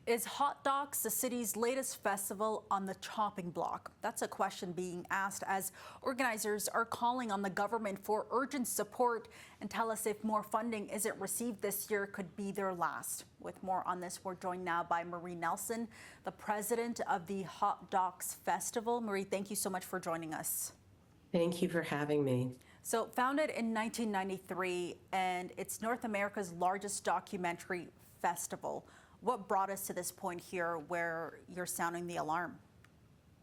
Is Hot Docs the city's latest festival on the chopping block? That's a question being asked as organizers are calling on the government for urgent support and tell us if more funding isn't received this year could be their last. With more on this, we're joined now by Marie Nelson, the president of the Hot Docs Festival. Marie, thank you so much for joining us. Thank you for having me. So founded in 1993, and it's North America's largest documentary festival. What brought us to this point here where you're sounding the alarm?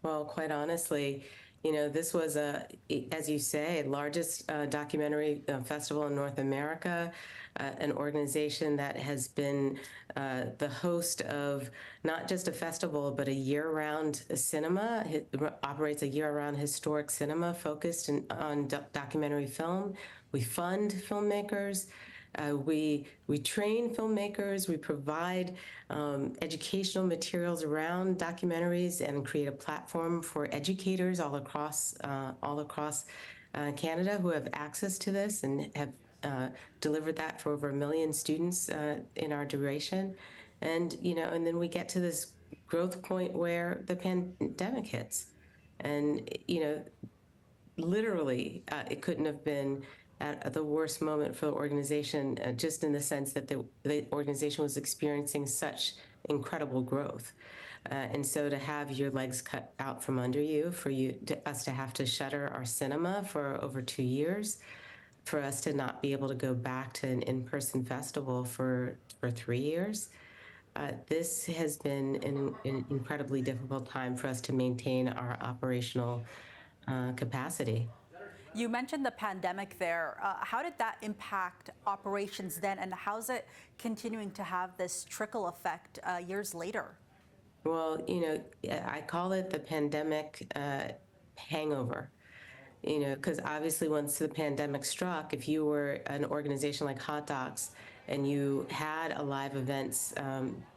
Well, quite honestly, this was as you say, largest documentary festival in North America, an organization that has been the host of not just a festival, but a year-round cinema. It operates a year-round historic cinema focused on documentary film. We fund filmmakers. We train filmmakers. We provide educational materials around documentaries and create a platform for educators all across Canada who have access to this and have delivered that for over 1 million students in our duration. And then we get to this growth point where the pandemic hits, and literally it couldn't have been at the worst moment for the organization, just in the sense that the organization was experiencing such incredible growth. And so to have your legs cut out from under you, us to have to shutter our cinema for over 2 years, for us to not be able to go back to an in-person festival for 3 years, this has been an incredibly difficult time for us to maintain our operational capacity. You mentioned the pandemic there. How did that impact operations then, and how's it continuing to have this trickle effect years later? Well, I call it the pandemic hangover. Because obviously once the pandemic struck, if you were an organization like Hot Docs and you had a live events,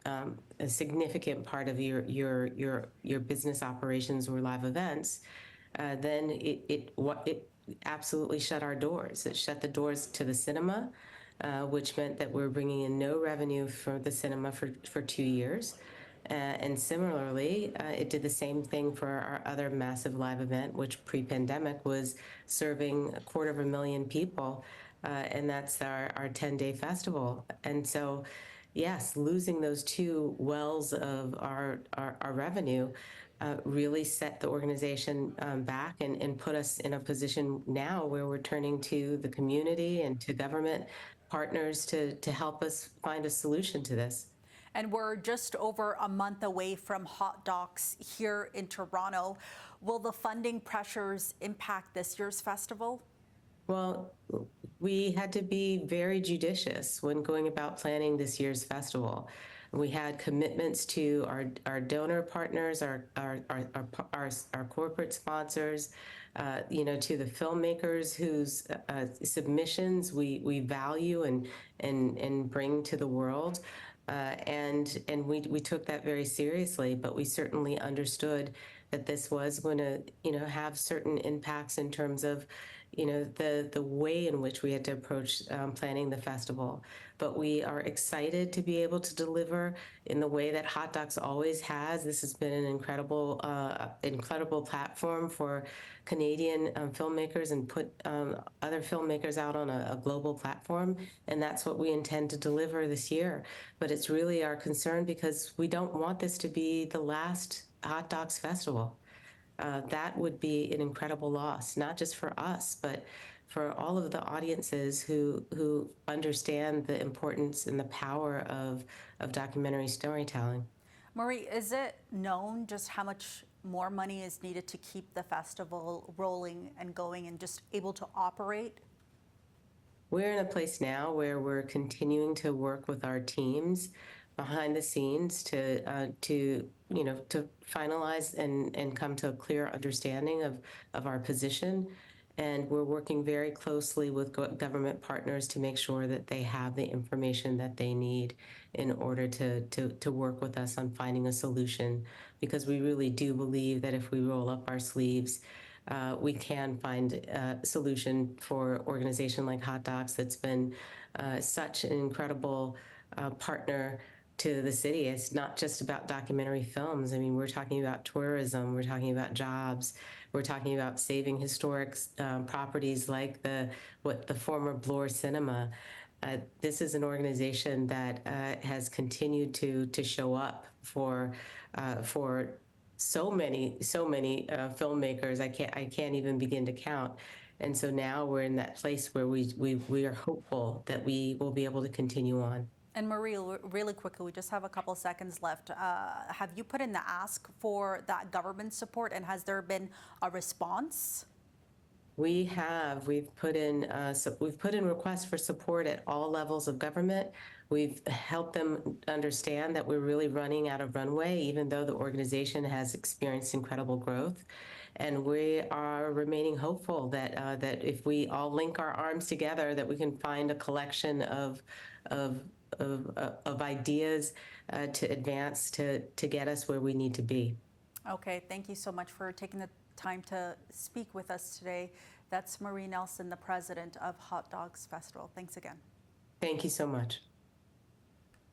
a significant part of your business operations were live events, then it absolutely shut our doors. It shut the doors to the cinema, which meant that we're bringing in no revenue for the cinema for 2 years. And similarly, it did the same thing for our other massive live event, which pre-pandemic was serving 250,000 people, and that's our 10-day festival. And so, yes, losing those two wells of our revenue really set the organization back and put us in a position now where we're turning to the community and to government partners to help us find a solution to this. And we're just over a month away from Hot Docs here in Toronto. Will the funding pressures impact this year's festival? Well, we had to be very judicious when going about planning this year's festival. We had commitments to our donor partners, our corporate sponsors, to the filmmakers whose submissions we value and bring to the world. And we took that very seriously, but we certainly understood that this was going to, have certain impacts in terms of, the way in which we had to approach planning the festival. But we are excited to be able to deliver in the way that Hot Docs always has. This has been an incredible platform for Canadian filmmakers and put other filmmakers out on a global platform. And that's what we intend to deliver this year. But it's really our concern because we don't want this to be the last Hot Docs Festival. That would be an incredible loss, not just for us, but for all of the audiences who understand the importance and the power of documentary storytelling. Marie, is it known just how much more money is needed to keep the festival rolling and going and just able to operate? We're in a place now where we're continuing to work with our teams behind the scenes to finalize and come to a clear understanding of our position. And we're working very closely with government partners to make sure that they have the information that they need in order to work with us on finding a solution, because we really do believe that if we roll up our sleeves, we can find a solution for an organization like Hot Docs that's been such an incredible partner to the city. It's not just about documentary films. I mean, we're talking about tourism, we're talking about jobs, we're talking about saving historic properties like the former Bloor Cinema. This is an organization that has continued to show up for so many filmmakers. I can't even begin to count. And so now we're in that place where we are hopeful that we will be able to continue on. And Marie, really quickly, we just have a couple seconds left. Have you put in the ask for that government support, and has there been a response? We have. We've put in requests for support at all levels of government. We've helped them understand that we're really running out of runway, even though the organization has experienced incredible growth. And we are remaining hopeful that that if we all link our arms together, that we can find a collection of ideas to advance to get us where we need to be. Okay, thank you so much for taking the time to speak with us today. That's Marie Nelson, the president of Hot Dogs Festival. Thanks again. Thank you so much.